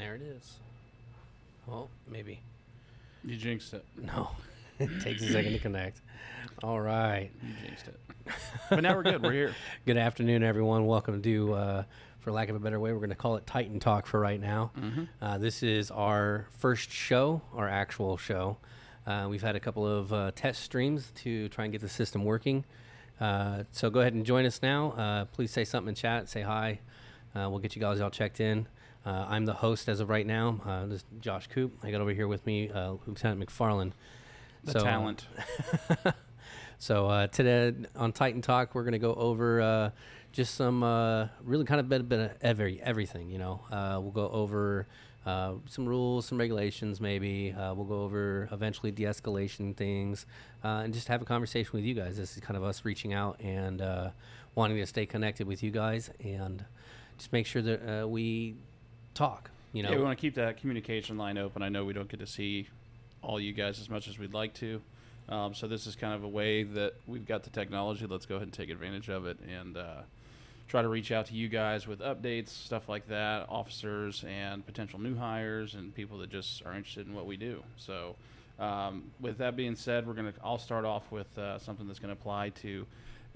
There it is. Well, maybe. You jinxed it. No. It takes a second to connect. All right. You jinxed it. But now we're good. We're here. Good afternoon, everyone. Welcome to, for lack of a better way, we're going to call it Titan Talk for right now. Mm-hmm. This is our first show, our actual show. We've had a couple of test streams to try and get the system working. So go ahead and join us now. Please say something in chat. Say hi. We'll get you guys all checked in. I'm the host as of right now. This is Josh Coop. I got over here with me Lieutenant McFarland. The talent. So today on Titan Talk, we're going to go over just some really kind of bit of everything. You know, we'll go over some rules, some regulations, maybe. We'll go over eventually de-escalation things, and just have a conversation with you guys. This is kind of us reaching out and wanting to stay connected with you guys and just make sure that we talk. You know, yeah, we want to keep that communication line open. I know we don't get to see all you guys as much as we'd like to. So this is kind of a way that we've got the technology. Let's go ahead and take advantage of it and try to reach out to you guys with updates, stuff like that, officers and potential new hires and people that just are interested in what we do. So with that being said, I'll start off with something that's going to apply to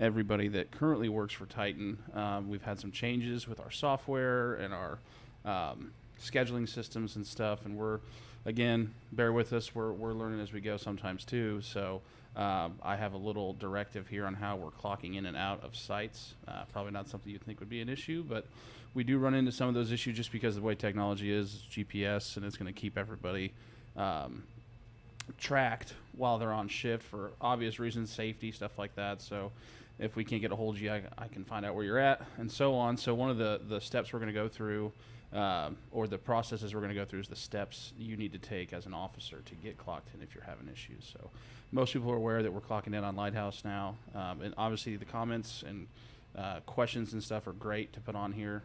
everybody that currently works for Titan. We've had some changes with our software and our scheduling systems and stuff, and again, bear with us. We're learning as we go sometimes too. So I have a little directive here on how we're clocking in and out of sites. Probably not something you'd think would be an issue, but we do run into some of those issues just because of the way technology is, GPS, and it's going to keep everybody tracked while they're on shift for obvious reasons, safety, stuff like that. So if we can't get a hold of you, I can find out where you're at and so on. So one of the steps we're going to go through or the processes we're going to go through is the steps you need to take as an officer to get clocked in if you're having issues. So most people are aware that we're clocking in on Lighthouse now. And obviously the comments and questions and stuff are great to put on here.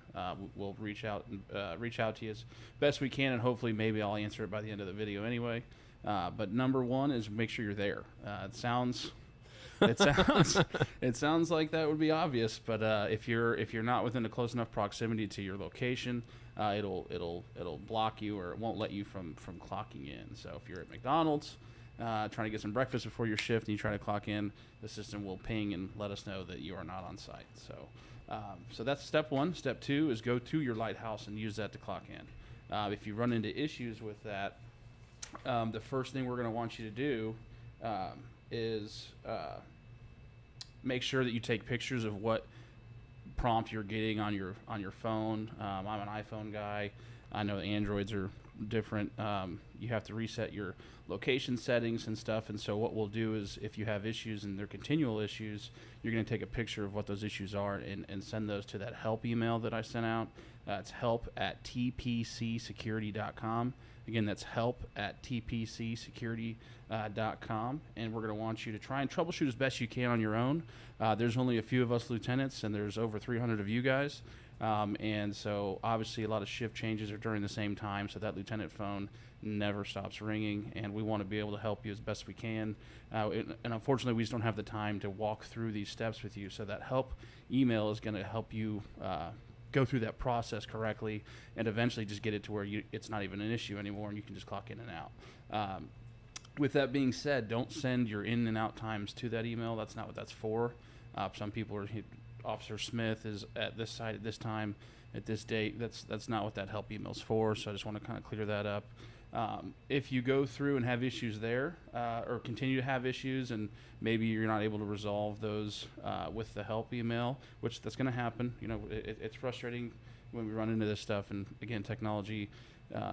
We'll reach out to you as best we can, and hopefully maybe I'll answer it by the end of the video anyway. But number one is make sure you're there. It sounds like that would be obvious, but if you're not within a close enough proximity to your location, it'll block you, or it won't let you from clocking in. So if you're at McDonald's trying to get some breakfast before your shift and you try to clock in, the system will ping and let us know that you are not on site. So that's step one. Step two is go to your Lighthouse and use that to clock in. If you run into issues with that, the first thing we're going to want you to do is make sure that you take pictures of what prompt you're getting on your phone. I'm an iPhone guy. I know Androids are different. You have to reset your location settings and stuff, and so what we'll do is if you have issues and they're continual issues, you're going to take a picture of what those issues are and send those to that help email that I sent out. It's help@tpcsecurity.com. Again, that's help@tpcsecurity.com, and we're going to want you to try and troubleshoot as best you can on your own. There's only a few of us lieutenants, and there's over 300 of you guys, and so obviously a lot of shift changes are during the same time, so that lieutenant phone never stops ringing, and we want to be able to help you as best we can. And unfortunately, we just don't have the time to walk through these steps with you, so that help email is going to help you go through that process correctly and eventually just get it to where it's not even an issue anymore and you can just clock in and out. With that being said, don't send your in and out times to that email. That's not what that's for. Some people are, Officer Smith is at this site at this time, at this date. That's not what that help email's for, so I just want to kind of clear that up. If you go through and have issues there, or continue to have issues, and maybe you're not able to resolve those with the help email, which that's going to happen. You know, it's frustrating when we run into this stuff, and again, technology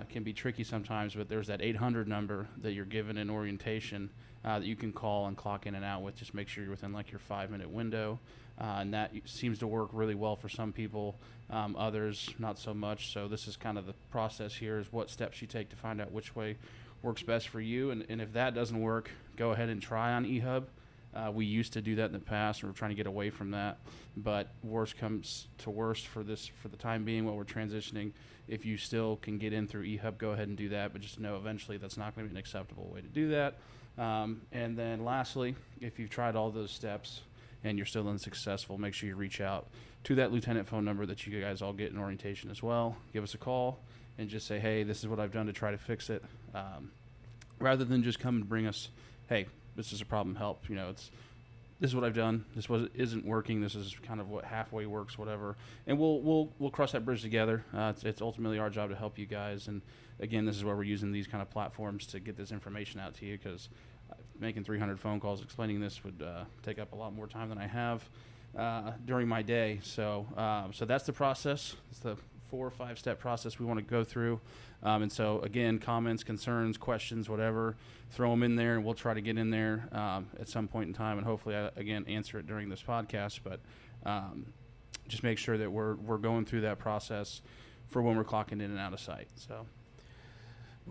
can be tricky sometimes. But there's that 800 number that you're given in orientation that you can call and clock in and out with. Just make sure you're within like your 5-minute window, and that seems to work really well for some people. Others not so much. So this is kind of the process here, is what steps you take to find out which way works best for you. And if that doesn't work, go ahead and try on eHub. We used to do that in the past, and we're trying to get away from that. But worst comes to worst for the time being while we're transitioning. If you still can get in through eHub, go ahead and do that. But just know eventually that's not going to be an acceptable way to do that. And then lastly, if you've tried all those steps and you're still unsuccessful, make sure you reach out to that lieutenant phone number that you guys all get in orientation as well. Give us a call, and just say, hey, this is what I've done to try to fix it, rather than just come and bring us, hey, this is a problem, help. This is what I've done. Isn't working. This is kind of what halfway works, whatever. And we'll cross that bridge together. It's ultimately our job to help you guys. And again, this is why we're using these kind of platforms to get this information out to you, because making 300 phone calls explaining this would take up a lot more time than I have during my day. So that's the process. It's the 4 or 5 step process we want to go through. And so again, comments, concerns, questions, whatever, throw them in there, and we'll try to get in there at some point in time, and hopefully again answer it during this podcast. But just make sure that we're going through that process for when we're clocking in and out of site. So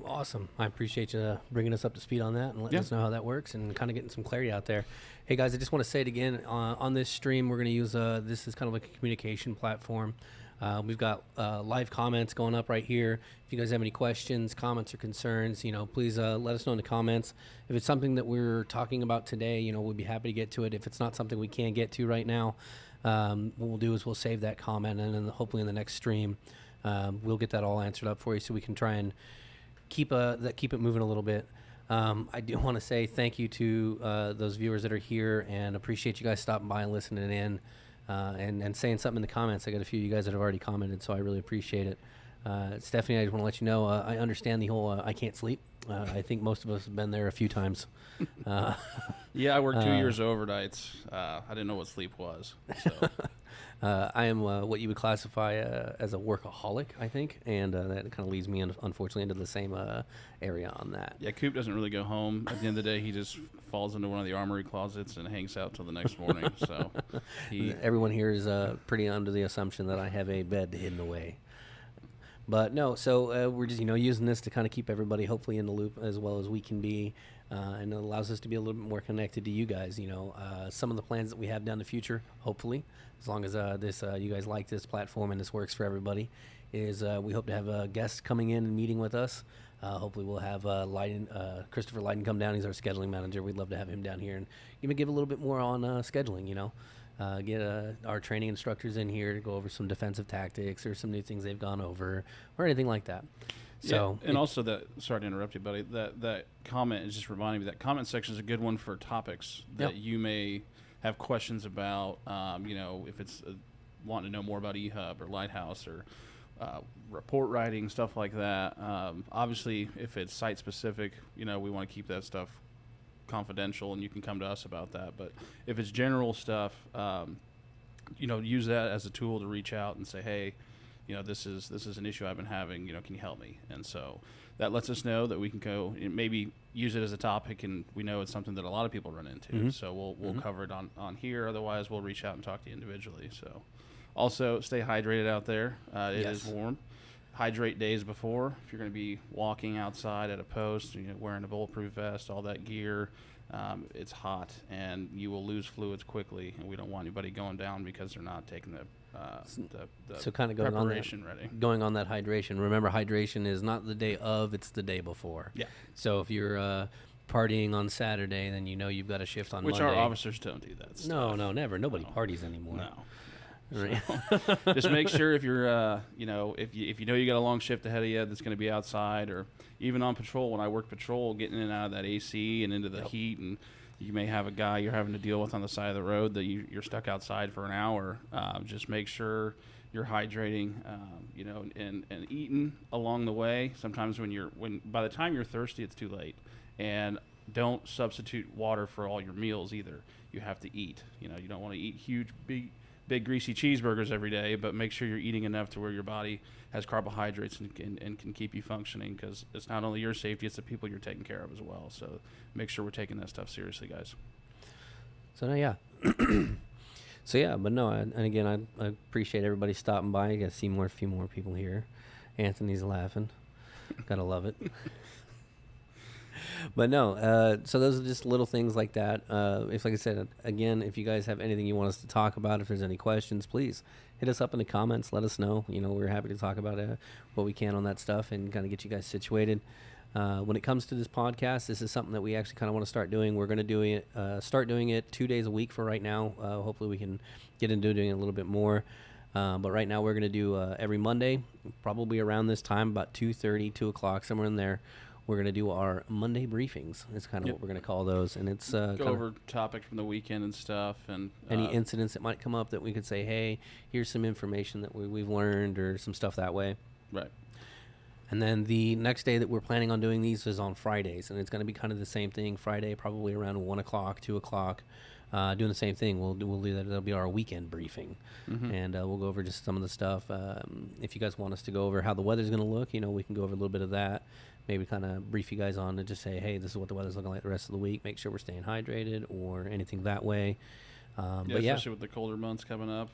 awesome. I appreciate you bringing us up to speed on that and letting us know how that works and kind of getting some clarity out there. Hey guys, I just want to say it again, on this stream, we're going to use this is kind of like a communication platform. We've got live comments going up right here. If you guys have any questions, comments, or concerns, please let us know in the comments. If it's something that we're talking about today, we'd be happy to get to it. If it's not something we can get to right now, what we'll do is we'll save that comment, and then hopefully in the next stream, we'll get that all answered up for you, so we can try and keep it moving a little bit. I do want to say thank you to those viewers that are here, and appreciate you guys stopping by and listening in. And saying something in the comments. I got a few of you guys that have already commented, so I really appreciate it. Stephanie, I just want to let you know, I understand the whole I can't sleep. I think most of us have been there a few times. Yeah, I worked 2 years overnights. I didn't know what sleep was. So. I am what you would classify as a workaholic, I think, and that kind of leads me, unfortunately, into the same area on that. Yeah, Coop doesn't really go home. At the end of the day, he just falls into one of the armory closets and hangs out till the next morning. So everyone here is pretty under the assumption that I have a bed hidden away. But no, so we're just using this to kind of keep everybody hopefully in the loop as well as we can be, and it allows us to be a little bit more connected to you guys. Some of the plans that we have down the future, hopefully, as long as you guys like this platform and this works for everybody, is we hope to have a guest coming in and meeting with us. Hopefully we'll have Christopher Leiden come down. He's our scheduling manager. We'd love to have him down here and even give a little bit more on scheduling, get our training instructors in here to go over some defensive tactics or some new things they've gone over or anything like that. So, yeah, and also sorry to interrupt you, buddy, that comment is just reminding me that comment section is a good one for topics that you may have questions about, if it's wanting to know more about eHub or Lighthouse or report writing, stuff like that. Obviously, if it's site specific, we want to keep that stuff confidential, and you can come to us about that. But if it's general stuff, use that as a tool to reach out and say, hey, this is an issue I've been having. Can you help me? And so that lets us know that we can go and maybe use it as a topic, and we know it's something that a lot of people run into. Mm-hmm. So we'll cover it on here. Otherwise, we'll reach out and talk to you individually. So also stay hydrated out there. It is warm. Hydrate days before. If you're going to be walking outside at a post, wearing a bulletproof vest, all that gear, it's hot, and you will lose fluids quickly, and we don't want anybody going down because they're not taking the so kind of going on that hydration. Remember, hydration is not the day of, it's the day before. Yeah. So if you're partying on Saturday, then you've got a shift on Monday. Which our officers don't do that stuff. No, never. Nobody parties anymore. No. Right. So just make sure if you're, if you know you got a long shift ahead of you that's going to be outside, or even on patrol. When I worked patrol, getting in and out of that AC and into the heat, and you may have a guy you're having to deal with on the side of the road that you're stuck outside for an hour. Just make sure you're hydrating, and eating along the way. Sometimes by the time you're thirsty, it's too late. And don't substitute water for all your meals either. You have to eat. You don't want to eat huge, big greasy cheeseburgers every day, but make sure you're eating enough to where your body has carbohydrates and can keep you functioning, because it's not only your safety, it's the people you're taking care of as well. So make sure we're taking that stuff seriously, guys. So but no, and again, I appreciate everybody stopping by. You got to see a few more people here. Anthony's laughing. Gotta love it. But no, so those are just little things like that. Like I said, again, if you guys have anything you want us to talk about, if there's any questions, please hit us up in the comments. Let us know. We're happy to talk about what we can on that stuff and kind of get you guys situated. When it comes to this podcast, this is something that we actually kind of want to start doing. We're going to start doing it 2 days a week for right now. Hopefully we can get into doing it a little bit more. But right now we're going to do every Monday, probably around this time, about 2:30, 2 o'clock, somewhere in there. We're going to do our Monday briefings. It's kind of what we're going to call those. And it's go over topics from the weekend and stuff. And any incidents that might come up that we could say, hey, here's some information that we've learned or some stuff that way. Right. And then the next day that we're planning on doing these is on Fridays. And it's going to be kind of the same thing. Friday, probably around 1 o'clock, 2 o'clock. Doing the same thing. We'll do that. That'll be our weekend briefing. And we'll go over just some of the stuff. If you guys want us to go over how the weather's going to look, we can go over a little bit of that. Maybe kind of brief you guys on and just say, hey, this is what the weather's looking like the rest of the week. Make sure we're staying hydrated or anything that way. Especially with the colder months coming up.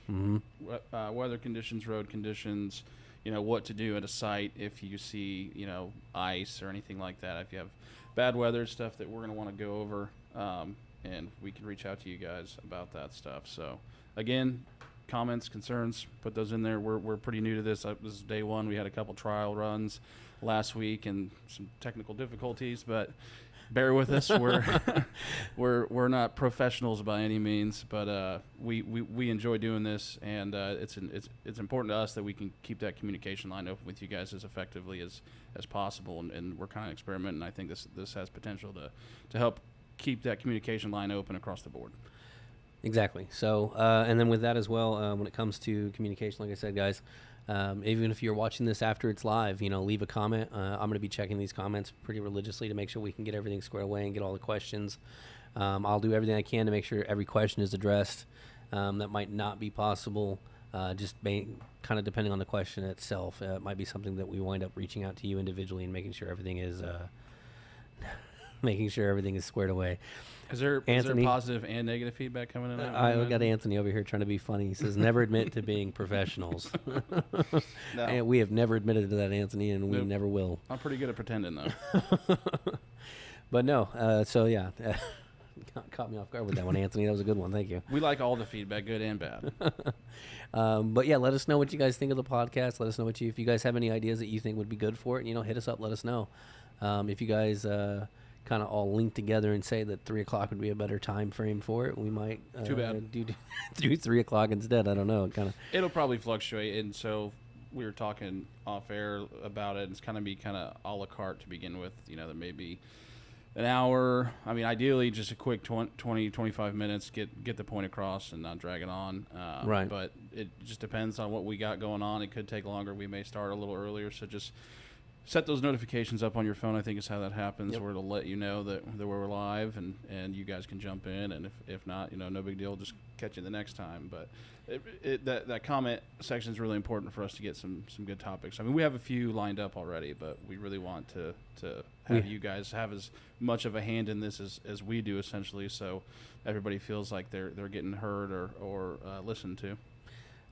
Weather conditions, road conditions, what to do at a site if you see, ice or anything like that. If you have bad weather, stuff that we're going to want to go over, and we can reach out to you guys about that stuff. So, again, comments, concerns, put those in there. We're pretty new to this. This is day one. We had a couple trial runs last week and some technical difficulties, but bear with us. We're not professionals by any means, but we enjoy doing this, and it's important to us that we can keep that communication line open with you guys as effectively as possible, and we're kind of experimenting. I think this has potential to help keep that communication line open across the board. Exactly. So, and then with that as well, when it comes to communication, like I said, guys, even if you're watching this after it's live, leave a comment. I'm going to be checking these comments pretty religiously to make sure we can get everything squared away and get all the questions. I'll do everything I can to make sure every question is addressed. That might not be possible, just kind of depending on the question itself. It might be something that we wind up reaching out to you individually and making sure everything is squared away. Is there positive and negative feedback coming in? I got Anthony over here trying to be funny. He says, never admit to being professionals. No. And we have never admitted to that, Anthony, and we never will. I'm pretty good at pretending, though. But no, so yeah. Caught me off guard with that one, Anthony. That was a good one. Thank you. We like all the feedback, good and bad. But yeah, let us know what you guys think of the podcast. Let us know if you guys have any ideas that you think would be good for it. Hit us up. Let us know. If you guys kind of all link together and say that 3 o'clock would be a better time frame for it, we might Too bad. do 3 o'clock instead. I don't know. It'll probably fluctuate, and so we were talking off air about it. It's kind of a la carte to begin with. There may be an hour. I mean, ideally, just a quick 20, 25 minutes, get the point across and not drag it on. Right. But it just depends on what we got going on. It could take longer. We may start a little earlier, so just set those notifications up on your phone, I think is how that happens, where it'll let you know that we're live and you guys can jump in. And if not, no big deal. Just catch you the next time. But that comment section is really important for us to get some good topics. I mean, we have a few lined up already, but we really want to have you guys have as much of a hand in this as we do, essentially, so everybody feels like they're getting heard or listened to.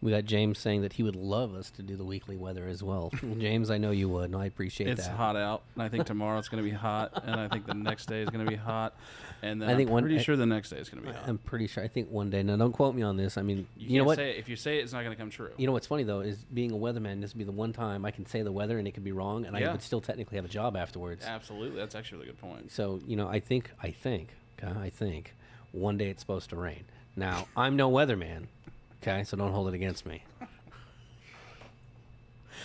We got James saying that he would love us to do the weekly weather as well. James, I know you would, and I appreciate that. It's hot out, and I think tomorrow it's going to be hot, and I think the next day is going to be hot, and then I'm pretty sure the next day is going to be hot. I'm pretty sure. I think one day. Now, don't quote me on this. I mean, you know what? If you say it, it's not going to come true. You know what's funny, though, is being a weatherman, this would be the one time I can say the weather, and it could be wrong, and I would still technically have a job afterwards. Absolutely. That's actually a really good point. So, I think one day it's supposed to rain. Now, I'm no weatherman, okay, so don't hold it against me.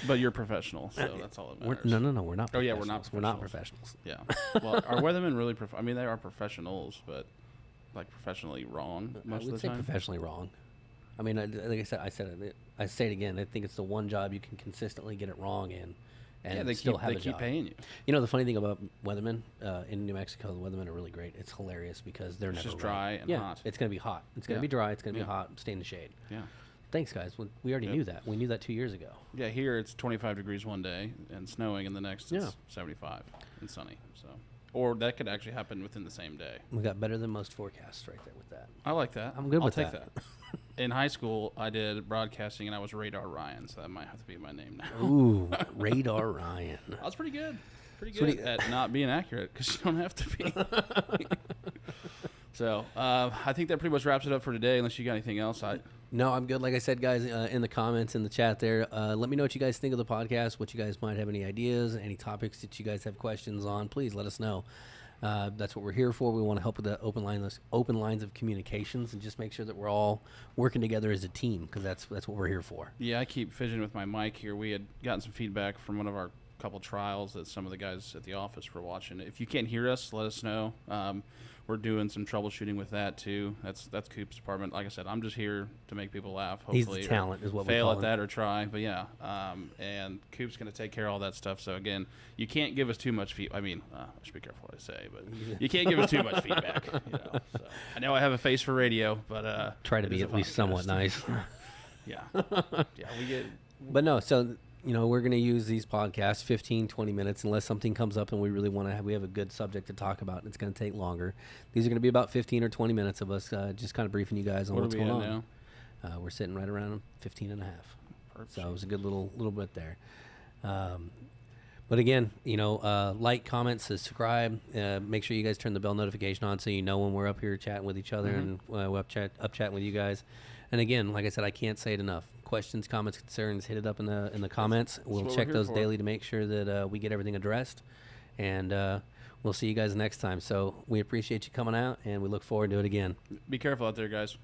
But you're professional, so that's all that matters. No, we're not professionals. Oh, yeah, we're not professionals. We're not professionals. Yeah. Well, are weathermen really I mean, they are professionals, but, professionally wrong most of the time? I would say professionally wrong. I mean, like I said, I say it again. I think it's the one job you can consistently get it wrong in and they still have a job. They keep paying you. The funny thing about weathermen in New Mexico, the weathermen are really great. It's hilarious because they're never just dry and hot. It's going to be hot. It's going to be dry. It's going to be hot. Stay in the shade. Yeah. Thanks, guys. We already knew that. We knew that 2 years ago. Yeah, here it's 25 degrees one day and snowing, and the next it's 75 and sunny. So, or that could actually happen within the same day. We got better than most forecasts right there with that. I like that. I'm good with I'll take that. In high school, I did broadcasting, and I was Radar Ryan, so that might have to be my name now. Ooh, Radar Ryan. I was pretty good. Pretty good at not being accurate, because you don't have to be. So, I think that pretty much wraps it up for today, unless you got anything else. No, I'm good. Like I said, guys, in the comments, in the chat there, let me know what you guys think of the podcast, what you guys might have any ideas, any topics that you guys have questions on. Please let us know. That's what we're here for. We want to help with the open lines of communications, and just make sure that we're all working together as a team, because that's what we're here for. Yeah, I keep fidgeting with my mic here. We had gotten some feedback from one of our couple trials that some of the guys at the office were watching. If you can't hear us, let us know. We're doing some troubleshooting with that too. That's Coop's department. Like I said, I'm just here to make people laugh. Hopefully, He's the talent, is what we fail call at him. that or try. But yeah, and Coop's going to take care of all that stuff. So again, you can't give us too much feedback. I mean, I should be careful what I say, but you can't give us too much feedback. So. I know I have a face for radio, but try to be at least somewhat nice. Yeah, we get. But no, so we're going to use these podcasts 15, 20 minutes, unless something comes up and we really want to we have a good subject to talk about, and it's going to take longer. These are going to be about 15 or 20 minutes of us just kind of briefing you guys on what's going on. Now? We're sitting right around 15 and a half. Perfect. So it was a good little bit there. But again, like, comment, subscribe. Make sure you guys turn the bell notification on so you know when we're up here chatting with each other, and we're up chatting with you guys. And again, like I said, I can't say it enough. Questions, comments, concerns, hit it up in the comments. We'll check those daily to make sure that we get everything addressed. And we'll see you guys next time. So we appreciate you coming out, and we look forward to it again. Be careful out there, guys.